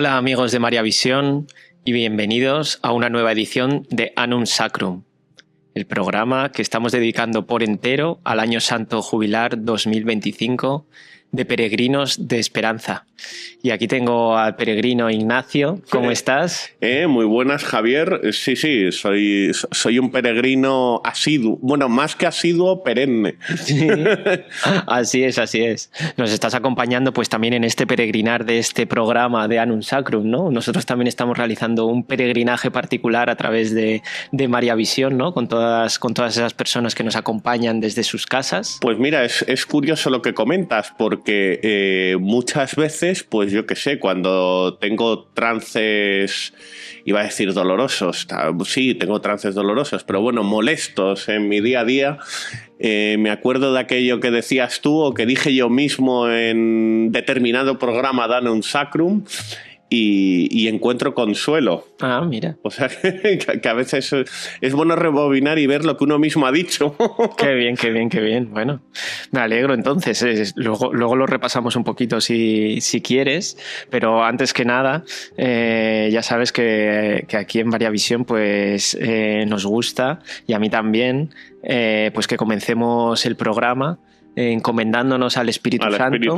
Hola amigos de Maria Visión y bienvenidos a una nueva edición de Annum Sacrum, el programa que estamos dedicando por entero al Año Santo Jubilar 2025 de Peregrinos de Esperanza. Y aquí tengo al peregrino Ignacio. ¿Cómo estás? Muy buenas, Javier. Sí, soy un peregrino asiduo. Bueno, más que asiduo, perenne. Sí. Así es. Nos estás acompañando pues también en este peregrinar de este programa de Annum Sacrum, ¿no? Nosotros también estamos realizando un peregrinaje particular a través de Maria Visión, ¿no? Con todas esas personas que nos acompañan desde sus casas. Pues mira, es curioso lo que comentas, porque muchas veces, pues yo qué sé, cuando tengo trances, iba a decir dolorosos, sí, tengo trances dolorosos, pero bueno, molestos en mi día a día, me acuerdo de aquello que decías tú o que dije yo mismo en determinado programa de Annum Sacrum y encuentro consuelo. Ah, mira. O sea, que a veces es bueno rebobinar y ver lo que uno mismo ha dicho. Qué bien. Bueno, me alegro entonces. Luego lo repasamos un poquito si quieres, pero antes que nada, ya sabes que aquí en Maria Visión pues, nos gusta, y a mí también, pues que comencemos el programa encomendándonos al Espíritu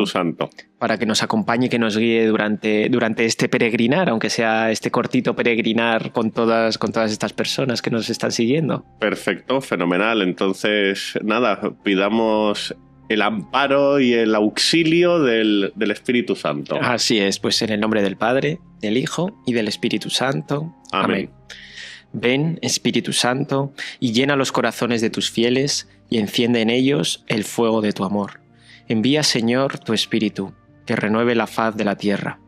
Santo para que nos acompañe y que nos guíe durante este peregrinar, aunque sea este cortito peregrinar con todas estas personas que nos están siguiendo. Perfecto, fenomenal. Entonces, nada, pidamos el amparo y el auxilio del Espíritu Santo. Así es, pues en el nombre del Padre, del Hijo y del Espíritu Santo. Amén. Ven, Espíritu Santo, y llena los corazones de tus fieles y enciende en ellos el fuego de tu amor. Envía, Señor, tu Espíritu, que renueve la faz de la tierra.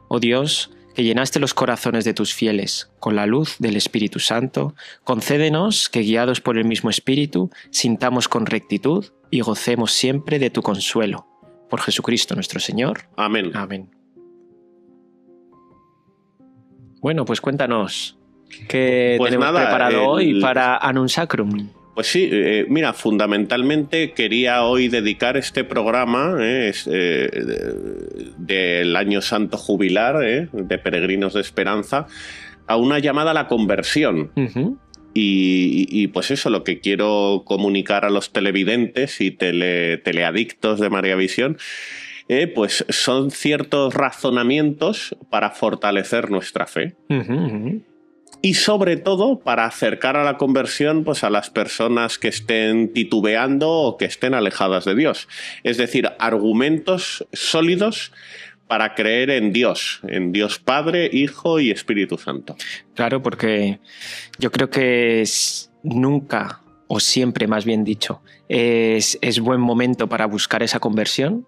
Oh Dios, que llenaste los corazones de tus fieles con la luz del Espíritu Santo, concédenos que, guiados por el mismo Espíritu, sintamos con rectitud y gocemos siempre de tu consuelo. Por Jesucristo nuestro Señor. Amén. Amén. Bueno, pues cuéntanos, ¿qué tenemos preparado hoy para Annum Sacrum? Pues sí, mira, fundamentalmente quería hoy dedicar este programa del Año Santo Jubilar de Peregrinos de Esperanza a una llamada a la conversión. Uh-huh. Y pues eso, lo que quiero comunicar a los televidentes y teleadictos de Maria Visión, pues son ciertos razonamientos para fortalecer nuestra fe. Uh-huh. Y sobre todo para acercar a la conversión pues, a las personas que estén titubeando o que estén alejadas de Dios. Es decir, argumentos sólidos para creer en Dios Padre, Hijo y Espíritu Santo. Claro, porque yo creo que nunca, o siempre más bien dicho, es buen momento para buscar esa conversión,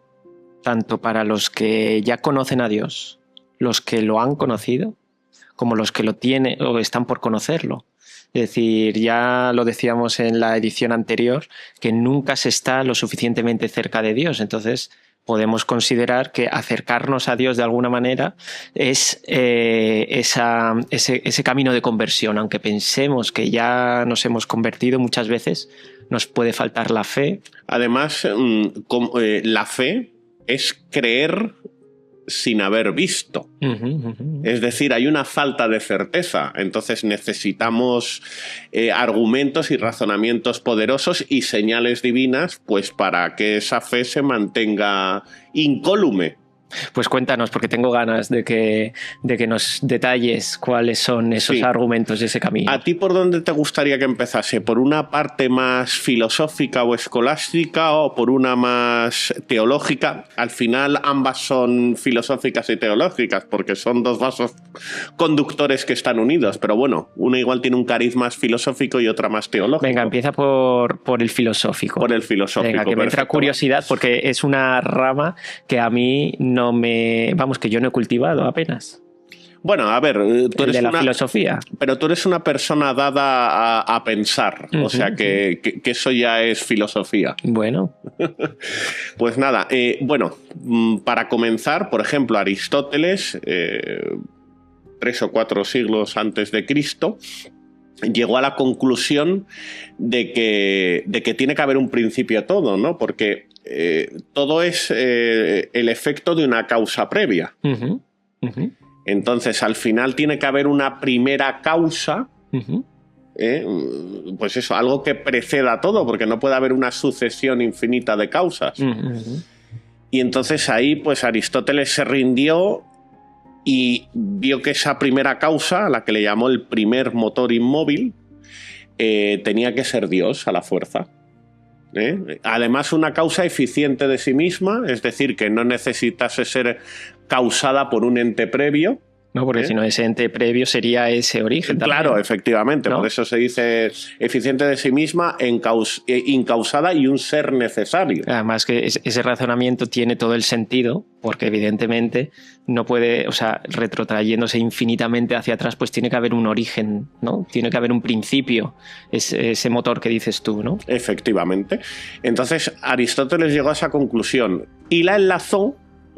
tanto para los que ya conocen a Dios, los que lo han conocido, como los que lo tienen o están por conocerlo. Es decir, ya lo decíamos en la edición anterior, que nunca se está lo suficientemente cerca de Dios. Entonces, podemos considerar que acercarnos a Dios de alguna manera es ese camino de conversión. Aunque pensemos que ya nos hemos convertido, muchas veces nos puede faltar la fe. Además, la fe es creer sin haber visto. Es decir, hay una falta de certeza. Entonces necesitamos argumentos y razonamientos poderosos y señales divinas pues para que esa fe se mantenga incólume. Pues cuéntanos, porque tengo ganas de que nos detalles cuáles son esos argumentos de ese camino. ¿A ti por dónde te gustaría que empezase? ¿Por una parte más filosófica o escolástica o por una más teológica? Al final ambas son filosóficas y teológicas porque son dos vasos conductores que están unidos, pero bueno, una igual tiene un cariz más filosófico y otra más teológico. Venga, empieza por el filosófico. Por el filosófico. Venga, que me entra curiosidad porque es una rama que a mí que yo no he cultivado apenas. Bueno, a ver, tú eres la filosofía. Pero tú eres una persona dada a pensar, o sea que eso ya es filosofía. Bueno. Pues nada, para comenzar, por ejemplo, Aristóteles, 3 o 4 siglos antes de Cristo, llegó a la conclusión de que tiene que haber un principio a todo, ¿no? Porque todo es el efecto de una causa previa. Entonces, al final tiene que haber una primera causa, pues eso, algo que preceda a todo, porque no puede haber una sucesión infinita de causas. Y entonces ahí, pues Aristóteles se rindió y vio que esa primera causa, a la que le llamó el primer motor inmóvil, tenía que ser Dios a la fuerza. Además, una causa eficiente de sí misma, es decir, que no necesitase ser causada por un ente previo. No, porque si no, ese ente previo sería ese origen también. Claro, efectivamente, ¿no? Por eso se dice eficiente de sí misma, incausada y un ser necesario. Además que ese razonamiento tiene todo el sentido, porque evidentemente no puede, o sea, retrotrayéndose infinitamente hacia atrás, pues tiene que haber un origen, ¿no? Tiene que haber un principio, ese motor que dices tú, ¿no? Efectivamente. Entonces Aristóteles llegó a esa conclusión y la enlazó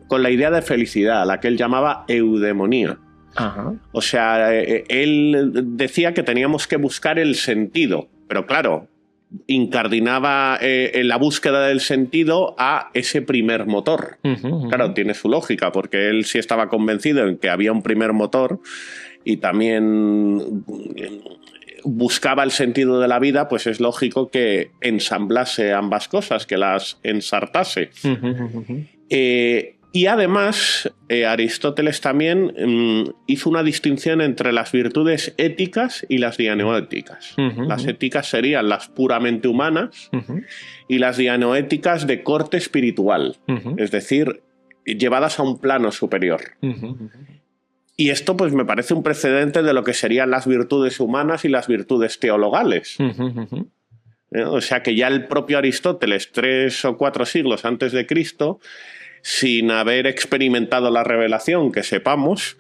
con la idea de felicidad, a la que él llamaba eudemonía. Ajá. O sea, él decía que teníamos que buscar el sentido, pero claro, incardinaba en la búsqueda del sentido a ese primer motor. Claro, tiene su lógica, porque él sí estaba convencido en que había un primer motor y también buscaba el sentido de la vida, pues es lógico que ensamblase ambas cosas, que las ensartase. Y además, Aristóteles también hizo una distinción entre las virtudes éticas y las dianoéticas. Las éticas serían las puramente humanas y las dianoéticas de corte espiritual, es decir, llevadas a un plano superior. Y esto pues me parece un precedente de lo que serían las virtudes humanas y las virtudes teologales. O sea que ya el propio Aristóteles, 3 o 4 siglos antes de Cristo, sin haber experimentado la revelación, que sepamos,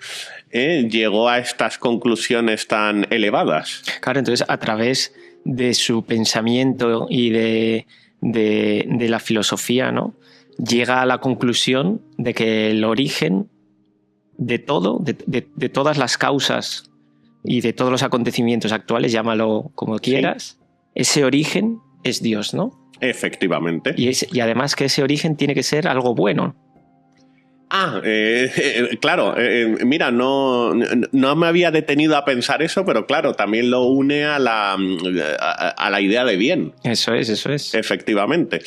llegó a estas conclusiones tan elevadas. Claro, entonces a través de su pensamiento y de la filosofía, ¿no? Llega a la conclusión de que el origen de todo, de todas las causas y de todos los acontecimientos actuales, llámalo como quieras, ese origen es Dios, ¿no? Efectivamente. Y además que ese origen tiene que ser algo bueno. Claro, mira, no me había detenido a pensar eso, pero claro, también lo une a la idea de bien. Eso es. Efectivamente.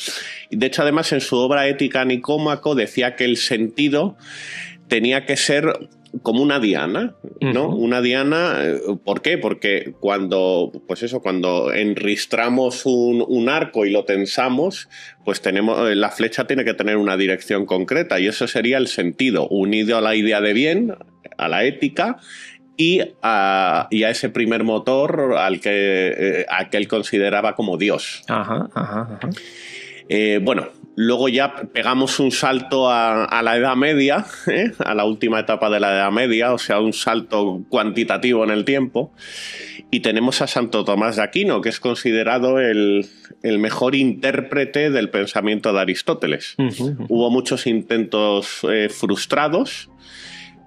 De hecho, además, en su obra Ética Nicómaco decía que el sentido tenía que ser como una diana, ¿no? Una diana, ¿por qué? Porque cuando enristramos un arco y lo tensamos, pues la flecha tiene que tener una dirección concreta y eso sería el sentido, unido a la idea de bien, a la ética y a ese primer motor al que él consideraba como Dios. Bueno, luego ya pegamos un salto a la Edad Media, a la última etapa de la Edad Media, o sea, un salto cuantitativo en el tiempo, y tenemos a Santo Tomás de Aquino, que es considerado el mejor intérprete del pensamiento de Aristóteles. Hubo muchos intentos frustrados,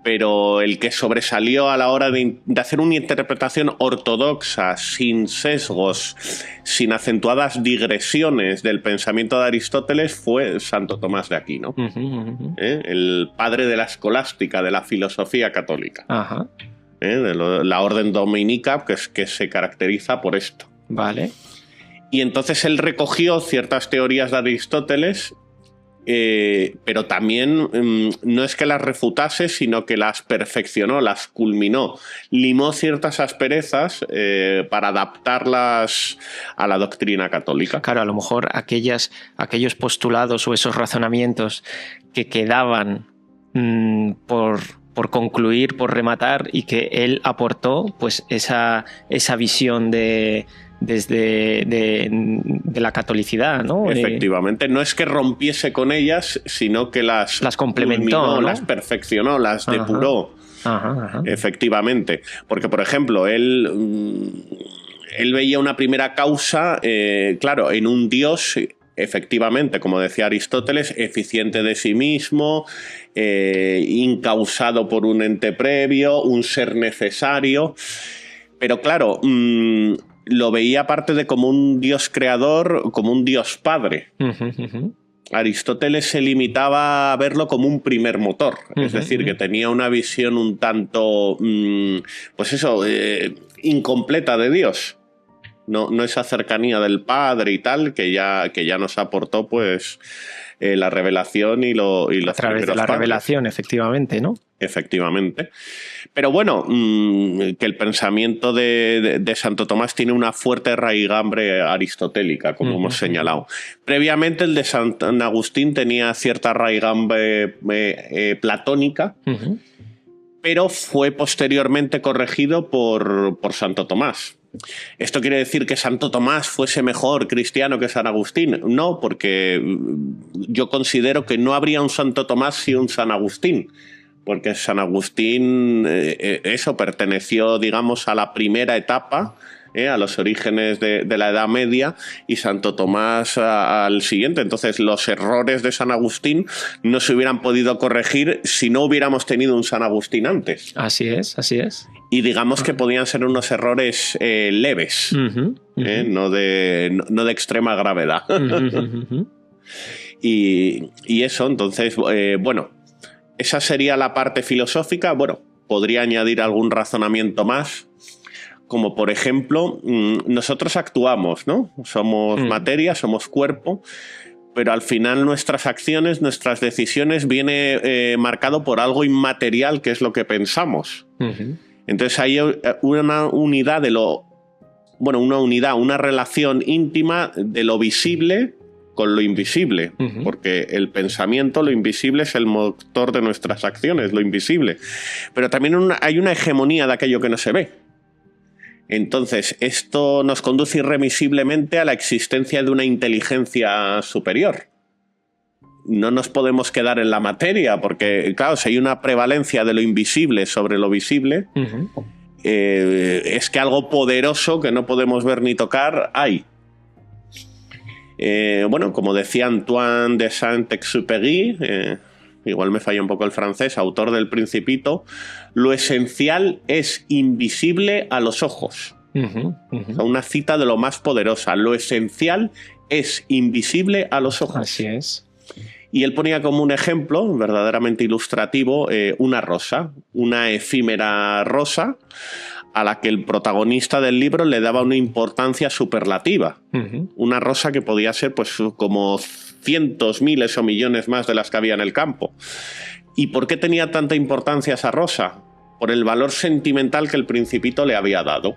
pero el que sobresalió a la hora de hacer una interpretación ortodoxa, sin sesgos, sin acentuadas digresiones del pensamiento de Aristóteles, fue Santo Tomás de Aquino, el padre de la escolástica, de la filosofía católica, de la orden dominica, que se caracteriza por esto. Vale. Y entonces él recogió ciertas teorías de Aristóteles, pero también no es que las refutase, sino que las perfeccionó, las culminó, limó ciertas asperezas para adaptarlas a la doctrina católica. Claro, a lo mejor aquellos postulados o esos razonamientos que quedaban por concluir, por rematar, y que él aportó pues esa visión desde la catolicidad, ¿no? Efectivamente, no es que rompiese con ellas, sino que las complementó, culminó, ¿no? las perfeccionó, las depuró. Efectivamente, porque por ejemplo él veía una primera causa, claro, en un Dios, efectivamente, como decía Aristóteles, eficiente de sí mismo, incausado por un ente previo, un ser necesario, pero claro, lo veía aparte de como un Dios creador, como un Dios padre. Aristóteles se limitaba a verlo como un primer motor, es decir, que tenía una visión un tanto, pues eso, incompleta de Dios. No esa cercanía del Padre y tal que ya nos aportó pues la revelación y los a través de la padres. Revelación, efectivamente, ¿no? Efectivamente. Pero bueno, que el pensamiento de Santo Tomás tiene una fuerte raigambre aristotélica, como hemos señalado. Previamente el de San Agustín tenía cierta raigambre platónica, pero fue posteriormente corregido por Santo Tomás. ¿Esto quiere decir que Santo Tomás fuese mejor cristiano que San Agustín? No, porque yo considero que no habría un Santo Tomás sin un San Agustín. Porque San Agustín, eso, perteneció, digamos, a la primera etapa, a los orígenes de la Edad Media, y Santo Tomás al siguiente. Entonces, los errores de San Agustín no se hubieran podido corregir si no hubiéramos tenido un San Agustín antes. Así es, así es. Y digamos que podían ser unos errores leves, no de extrema gravedad. Y eso, entonces, bueno, esa sería la parte filosófica. Bueno, podría añadir algún razonamiento más, como por ejemplo, nosotros actuamos, ¿no? Somos materia, somos cuerpo, pero al final nuestras acciones, nuestras decisiones viene marcado por algo inmaterial, que es lo que pensamos. Entonces hay una unidad una relación íntima de lo visible con lo invisible, porque el pensamiento, lo invisible, es el motor de nuestras acciones, lo invisible. Pero también hay una hegemonía de aquello que no se ve. Entonces, esto nos conduce irremisiblemente a la existencia de una inteligencia superior. No nos podemos quedar en la materia, porque, claro, si hay una prevalencia de lo invisible sobre lo visible, es que algo poderoso que no podemos ver ni tocar hay. Bueno, como decía Antoine de Saint-Exupéry, igual me falla un poco el francés, autor del Principito, lo esencial es invisible a los ojos. O sea, una cita de lo más poderosa. Lo esencial es invisible a los ojos. Así es. Y él ponía como un ejemplo verdaderamente ilustrativo una rosa, una efímera rosa, a la que el protagonista del libro le daba una importancia superlativa. Una rosa que podía ser pues como cientos, miles o millones más de las que había en el campo. ¿Y por qué tenía tanta importancia esa rosa? Por el valor sentimental que el Principito le había dado.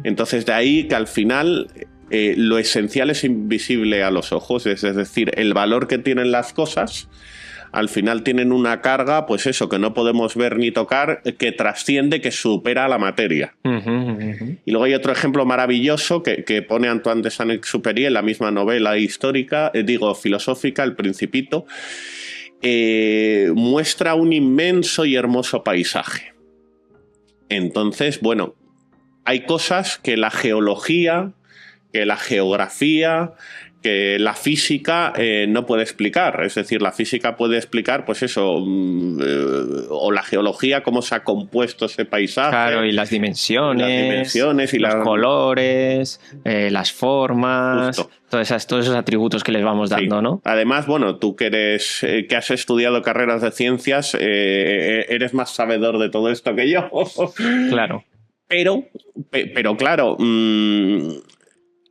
Entonces, de ahí que al final lo esencial es invisible a los ojos, es decir, el valor que tienen las cosas al final tienen una carga, pues eso, que no podemos ver ni tocar, que trasciende, que supera a la materia. Y luego hay otro ejemplo maravilloso que pone Antoine de Saint-Exupéry en la misma novela histórica, filosófica, El Principito. Muestra un inmenso y hermoso paisaje. Entonces, bueno, hay cosas que la geología, que la geografía, que la física no puede explicar. Es decir, la física puede explicar, pues eso, o la geología, cómo se ha compuesto ese paisaje. Claro, y las dimensiones y los colores, las formas, todos esos atributos que les vamos dando, ¿no? Además, bueno, tú que has estudiado carreras de ciencias, eres más sabedor de todo esto que yo. Claro. Pero claro,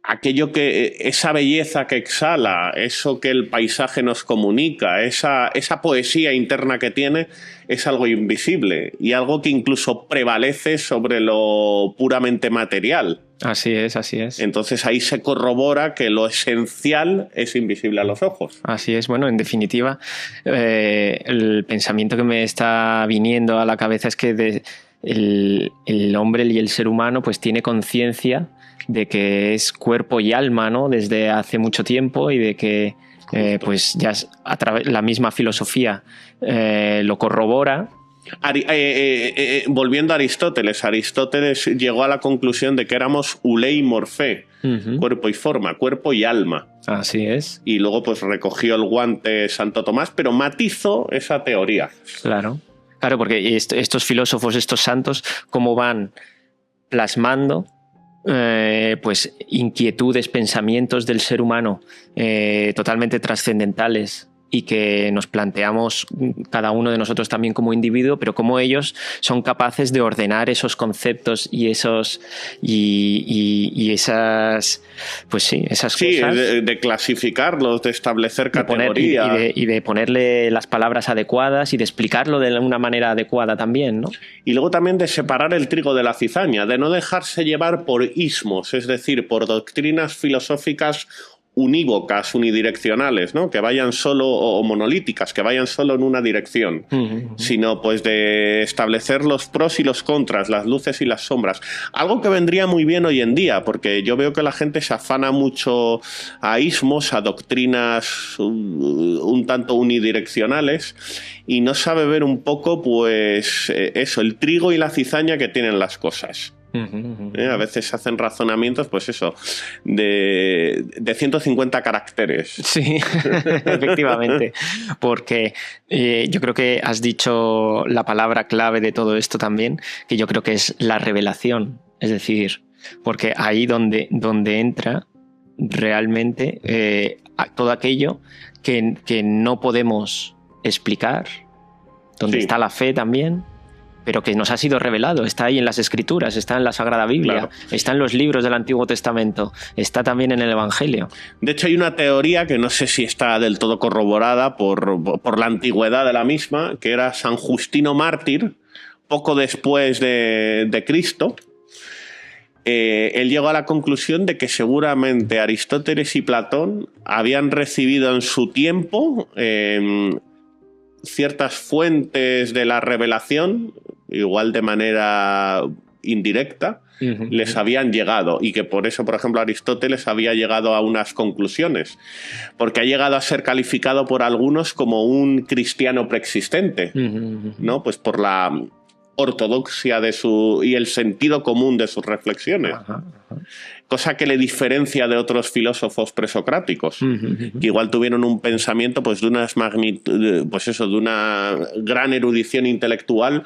esa belleza que exhala, eso que el paisaje nos comunica, esa poesía interna que tiene, es algo invisible y algo que incluso prevalece sobre lo puramente material. Así es, así es. Entonces ahí se corrobora que lo esencial es invisible a los ojos. Así es. Bueno, en definitiva, el pensamiento que me está viniendo a la cabeza es que el hombre y el ser humano pues tiene conciencia de que es cuerpo y alma, ¿no? Desde hace mucho tiempo, y de que pues ya a través la misma filosofía lo corrobora. Volviendo a Aristóteles llegó a la conclusión de que éramos ulei morfé, cuerpo y forma, cuerpo y alma. Así es. Y luego pues recogió el guante Santo Tomás, pero matizó esa teoría. Claro, porque estos filósofos, estos santos, cómo van plasmando pues inquietudes, pensamientos del ser humano totalmente trascendentales y que nos planteamos cada uno de nosotros también como individuo, pero cómo ellos son capaces de ordenar esos conceptos y esos y esas, pues sí, esas cosas. De clasificarlos, de establecer categorías. Y de ponerle las palabras adecuadas y de explicarlo de una manera adecuada también, ¿no? Y luego también de separar el trigo de la cizaña, de no dejarse llevar por ismos, es decir, por doctrinas filosóficas unívocas, unidireccionales, ¿no? Que vayan solo, o monolíticas, que vayan solo en una dirección, sino pues de establecer los pros y los contras, las luces y las sombras. Algo que vendría muy bien hoy en día, porque yo veo que la gente se afana mucho a ismos, a doctrinas un tanto unidireccionales, y no sabe ver un poco, pues, eso, el trigo y la cizaña que tienen las cosas. A veces hacen razonamientos, pues eso, de 150 caracteres. Sí, efectivamente, porque yo creo que has dicho la palabra clave de todo esto también, que yo creo que es la revelación, es decir, porque ahí donde entra realmente todo aquello que no podemos explicar, donde está la fe también, pero que nos ha sido revelado, está ahí en las Escrituras, está en la Sagrada Biblia, claro, está en los libros del Antiguo Testamento, está también en el Evangelio. De hecho, hay una teoría que no sé si está del todo corroborada por la antigüedad de la misma, que era San Justino Mártir, poco después de Cristo. Él llegó a la conclusión de que seguramente Aristóteles y Platón habían recibido en su tiempo ciertas fuentes de la revelación, igual de manera indirecta, les habían llegado, y que por eso, por ejemplo, Aristóteles había llegado a unas conclusiones, porque ha llegado a ser calificado por algunos como un cristiano preexistente, ¿no? Pues por la ortodoxia y el sentido común de sus reflexiones. Cosa que le diferencia de otros filósofos presocráticos, que igual tuvieron un pensamiento pues de de una gran erudición intelectual,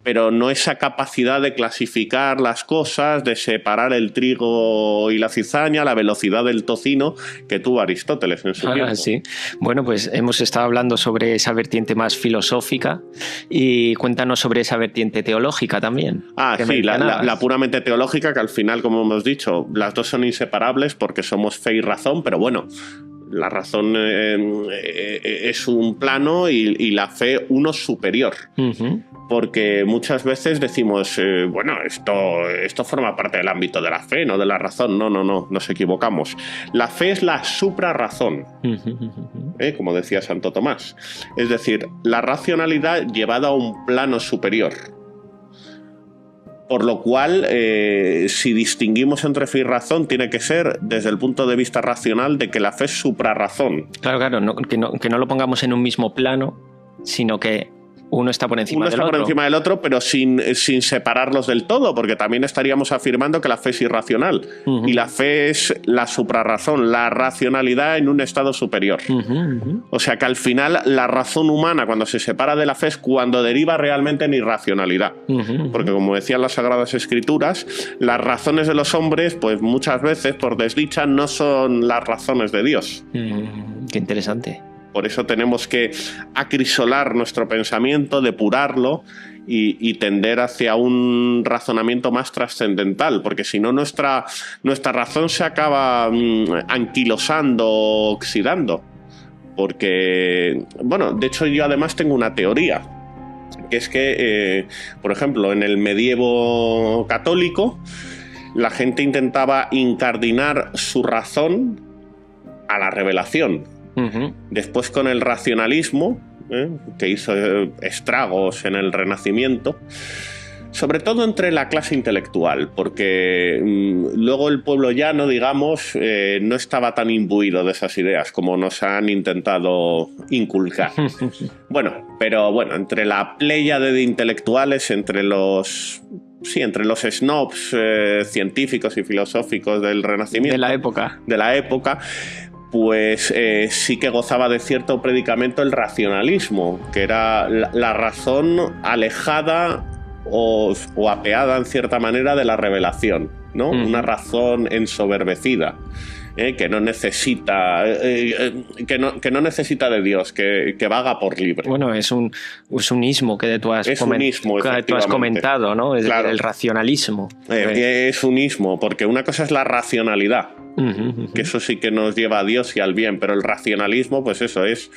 pero no esa capacidad de clasificar las cosas, de separar el trigo y la cizaña, la velocidad del tocino que tuvo Aristóteles en su tiempo. Sí. Bueno, pues hemos estado hablando sobre esa vertiente más filosófica, y cuéntanos sobre esa vertiente teológica también. Sí, la puramente teológica, que al final, como hemos dicho, las dos son inseparables porque somos fe y razón, pero bueno, la razón es un plano y la fe uno superior. Porque muchas veces decimos, bueno, esto forma parte del ámbito de la fe, no de la razón. No, nos equivocamos. La fe es la suprarrazón, como decía Santo Tomás. Es decir, la racionalidad llevada a un plano superior. Por lo cual, si distinguimos entre fe y razón, tiene que ser desde el punto de vista racional de que la fe es suprarrazón. Claro, que no lo pongamos en un mismo plano, sino que uno está por encima del otro. Uno está por encima del otro, pero sin separarlos del todo, porque también estaríamos afirmando que la fe es irracional. Y la fe es la suprarrazón, la racionalidad en un estado superior. O sea que al final la razón humana, cuando se separa de la fe, es cuando deriva realmente en irracionalidad. Porque como decían las Sagradas Escrituras, las razones de los hombres, pues muchas veces, por desdicha, no son las razones de Dios. Qué interesante. Por eso tenemos que acrisolar nuestro pensamiento, depurarlo y tender hacia un razonamiento más trascendental, porque si no nuestra razón se acaba anquilosando, oxidando. Porque, bueno, de hecho yo además tengo una teoría, que es que, por ejemplo, en el medievo católico, la gente intentaba incardinar su razón a la revelación. Después, con el racionalismo, que hizo estragos en el Renacimiento, sobre todo entre la clase intelectual, porque luego el pueblo llano, digamos, no estaba tan imbuido de esas ideas como nos han intentado inculcar. Pero entre la pléyade de intelectuales, entre los snobs científicos y filosóficos del Renacimiento, de la época, pues sí que gozaba de cierto predicamento el racionalismo, que era la razón alejada o apeada en cierta manera de la revelación, ¿no? Una razón ensoberbecida. Que no necesita que no necesita de Dios, que vaga por libre. Bueno, es un ismo que tú has comentado, ¿no? Claro. El racionalismo. Es un ismo, porque una cosa es la racionalidad, que eso sí que nos lleva a Dios y al bien, pero el racionalismo, pues eso es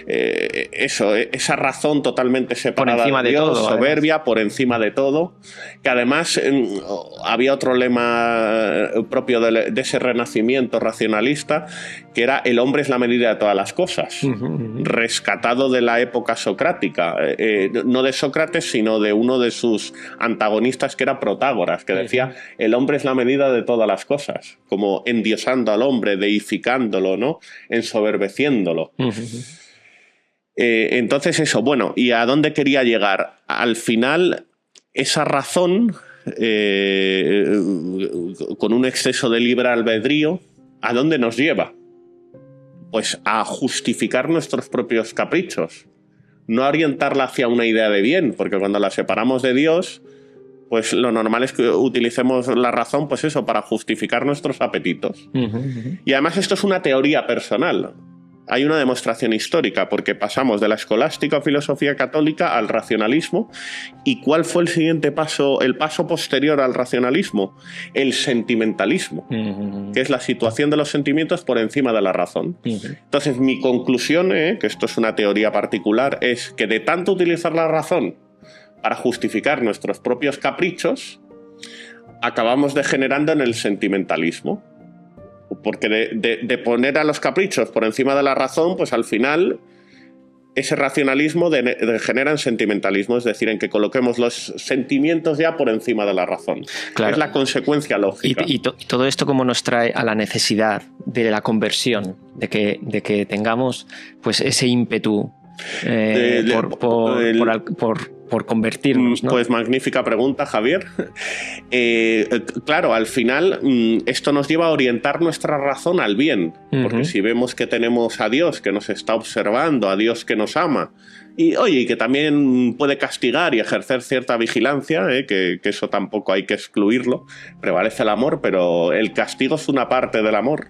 esa razón totalmente separada de Dios, todo, soberbia, por encima de todo, que además había otro lema propio de ese renacimiento racionalista, que era el hombre es la medida de todas las cosas, rescatado de la época socrática, no de Sócrates, sino de uno de sus antagonistas, que era Protágoras, que decía el hombre es la medida de todas las cosas, como endiosando al hombre, deificándolo, ¿no? Ensoberbeciéndolo. Entonces eso, bueno, ¿y a dónde quería llegar? Al final, esa razón, con un exceso de libre albedrío, ¿a dónde nos lleva? Pues a justificar nuestros propios caprichos, no a orientarla hacia una idea de bien, porque cuando la separamos de Dios, pues lo normal es que utilicemos la razón, pues eso, para justificar nuestros apetitos. Y además esto es una teoría personal. Hay una demostración histórica, porque pasamos de la escolástica o filosofía católica al racionalismo. ¿Y cuál fue el siguiente paso, el paso posterior al racionalismo? El sentimentalismo, que es la situación de los sentimientos por encima de la razón. Entonces, mi conclusión, que esto es una teoría particular, es que de tanto utilizar la razón para justificar nuestros propios caprichos, acabamos degenerando en el sentimentalismo. Porque de poner a los caprichos por encima de la razón, pues al final ese racionalismo degenera en sentimentalismo, es decir, en que coloquemos los sentimientos ya por encima de la razón. Claro. Es la consecuencia lógica. Y todo esto como nos trae a la necesidad de la conversión, de que tengamos pues ese ímpetu por convertirnos, ¿no? Pues magnífica pregunta, Javier. Claro, al final esto nos lleva a orientar nuestra razón al bien, porque si vemos que tenemos a Dios que nos está observando, a Dios que nos ama, y oye, que también puede castigar y ejercer cierta vigilancia, que eso tampoco hay que excluirlo, prevalece el amor, pero el castigo es una parte del amor.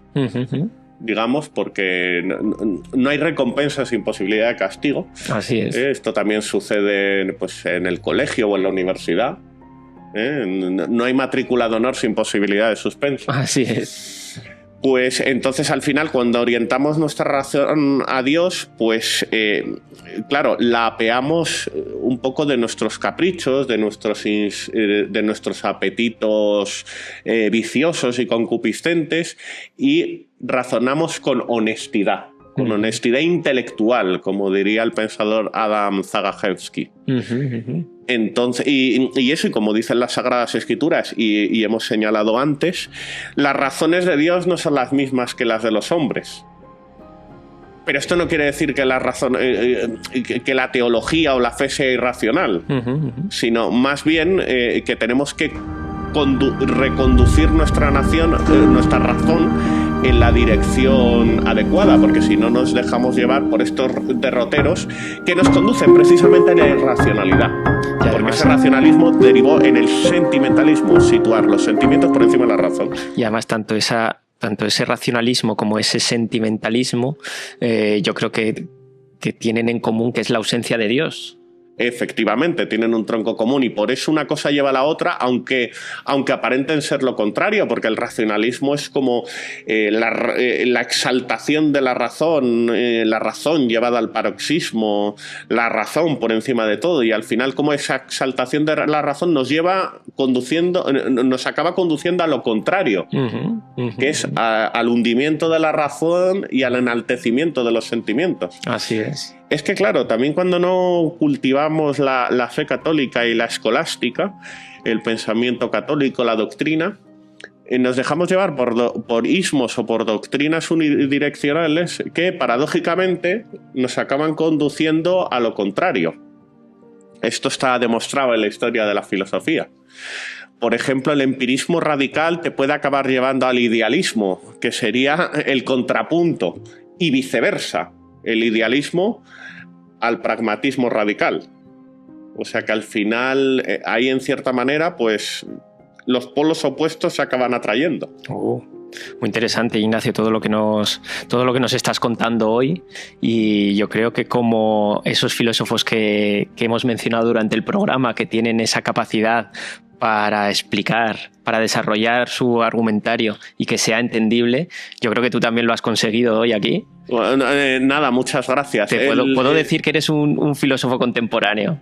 Digamos, porque no hay recompensa sin posibilidad de castigo. Así es. Esto también sucede pues, en el colegio o en la universidad. No hay matrícula de honor sin posibilidad de suspenso. Así es. Pues entonces al final, cuando orientamos nuestra razón a Dios, pues claro, la apeamos un poco de nuestros caprichos, de nuestros apetitos viciosos y concupiscentes, y razonamos con honestidad intelectual, como diría el pensador Adam Zagajewski. Entonces, y eso, y como dicen las Sagradas Escrituras, y hemos señalado antes, las razones de Dios no son las mismas que las de los hombres. Pero esto no quiere decir que que la teología o la fe sea irracional, sino más bien que tenemos que reconducir nuestra razón en la dirección adecuada, porque si no nos dejamos llevar por estos derroteros que nos conducen precisamente a la irracionalidad. Porque ese racionalismo derivó en el sentimentalismo, situar los sentimientos por encima de la razón. Y además tanto ese racionalismo como ese sentimentalismo, yo creo que tienen en común que es la ausencia de Dios. Efectivamente, tienen un tronco común, y por eso una cosa lleva a la otra, aunque aparenten ser lo contrario, porque el racionalismo es como la exaltación de la razón llevada al paroxismo, la razón por encima de todo, y al final como esa exaltación de la razón nos acaba conduciendo a lo contrario, que es al hundimiento de la razón y al enaltecimiento de los sentimientos. Así es. Es que claro, también cuando no cultivamos la fe católica y la escolástica, el pensamiento católico, la doctrina, nos dejamos llevar por ismos o por doctrinas unidireccionales que paradójicamente nos acaban conduciendo a lo contrario. Esto está demostrado en la historia de la filosofía. Por ejemplo, el empirismo radical te puede acabar llevando al idealismo, que sería el contrapunto, y viceversa. El idealismo al pragmatismo radical. O sea que al final, ahí en cierta manera, pues los polos opuestos se acaban atrayendo. Muy interesante, Ignacio, todo lo que nos estás contando hoy, y yo creo que como esos filósofos que hemos mencionado durante el programa, que tienen esa capacidad para explicar, para desarrollar su argumentario y que sea entendible, yo creo que tú también lo has conseguido hoy aquí. Bueno, nada, muchas gracias. ¿Puedo decir que eres un filósofo contemporáneo?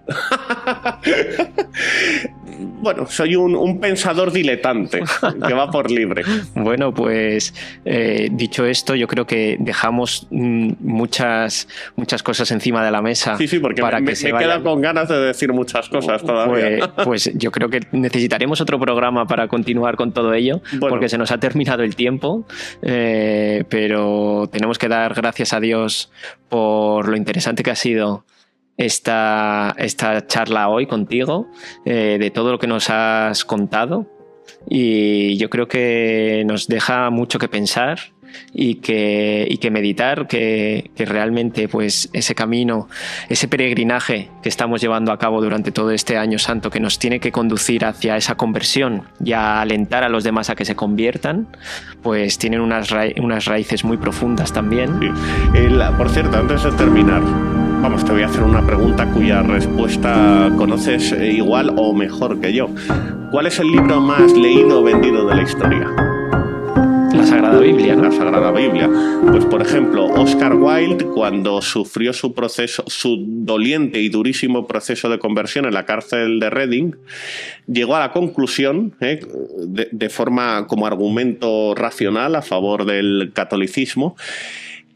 Bueno, soy un pensador diletante que va por libre. Bueno, pues dicho esto, yo creo que dejamos muchas cosas encima de la mesa. Sí, porque para me que he quedado con ganas de decir muchas cosas todavía. Pues yo creo que necesitaremos otro programa para continuar con todo ello, porque se nos ha terminado el tiempo, pero tenemos que dar gracias a Dios por lo interesante que ha sido esta charla hoy contigo, de todo lo que nos has contado, y yo creo que nos deja mucho que pensar y que meditar, que realmente pues ese camino, ese peregrinaje que estamos llevando a cabo durante todo este año santo, que nos tiene que conducir hacia esa conversión y a alentar a los demás a que se conviertan, pues tienen unas raíces muy profundas también. Sí. Por cierto, antes de terminar, te voy a hacer una pregunta cuya respuesta conoces igual o mejor que yo. ¿Cuál es el libro más leído o vendido de la historia? La Sagrada Biblia, ¿no? La Sagrada Biblia. Pues, por ejemplo, Oscar Wilde, cuando sufrió su doliente y durísimo proceso de conversión en la cárcel de Reading, llegó a la conclusión, de forma como argumento racional a favor del catolicismo,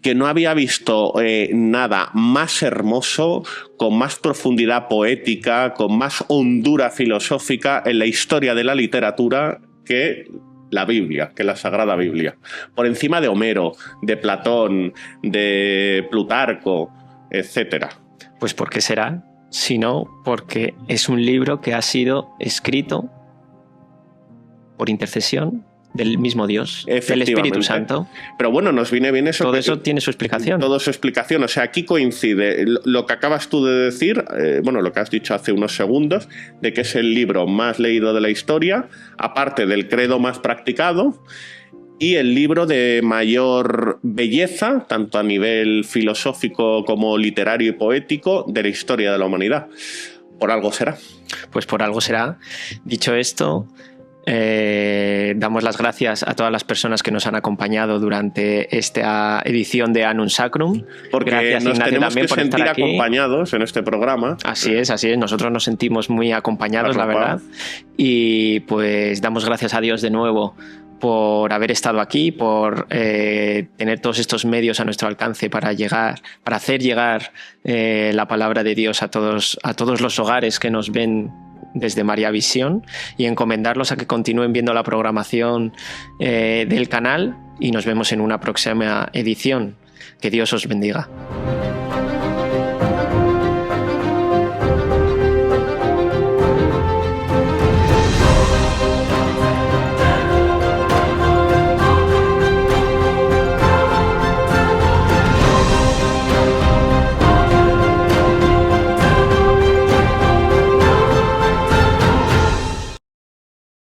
que no había visto nada más hermoso, con más profundidad poética, con más hondura filosófica en la historia de la literatura que la Biblia, que la Sagrada Biblia. Por encima de Homero, de Platón, de Plutarco, etcétera. Pues ¿por qué será? Sino porque es un libro que ha sido escrito por intercesión del mismo Dios, del Espíritu Santo. Pero bueno, nos viene bien eso. Todo eso tiene su explicación. Todo su explicación. O sea, aquí coincide lo que acabas tú de decir, lo que has dicho hace unos segundos, de que es el libro más leído de la historia, aparte del credo más practicado, y el libro de mayor belleza, tanto a nivel filosófico como literario y poético, de la historia de la humanidad. Por algo será. Pues por algo será. Dicho esto, damos las gracias a todas las personas que nos han acompañado durante esta edición de Annum Sacrum. Porque gracias, nos Ignacio, tenemos que sentir acompañados en este programa. Así es. Nosotros nos sentimos muy acompañados, la verdad. Y pues damos gracias a Dios de nuevo por haber estado aquí, por tener todos estos medios a nuestro alcance para hacer llegar la palabra de Dios a todos los hogares que nos ven desde María Visión, y encomendarlos a que continúen viendo la programación del canal, y nos vemos en una próxima edición. Que Dios os bendiga.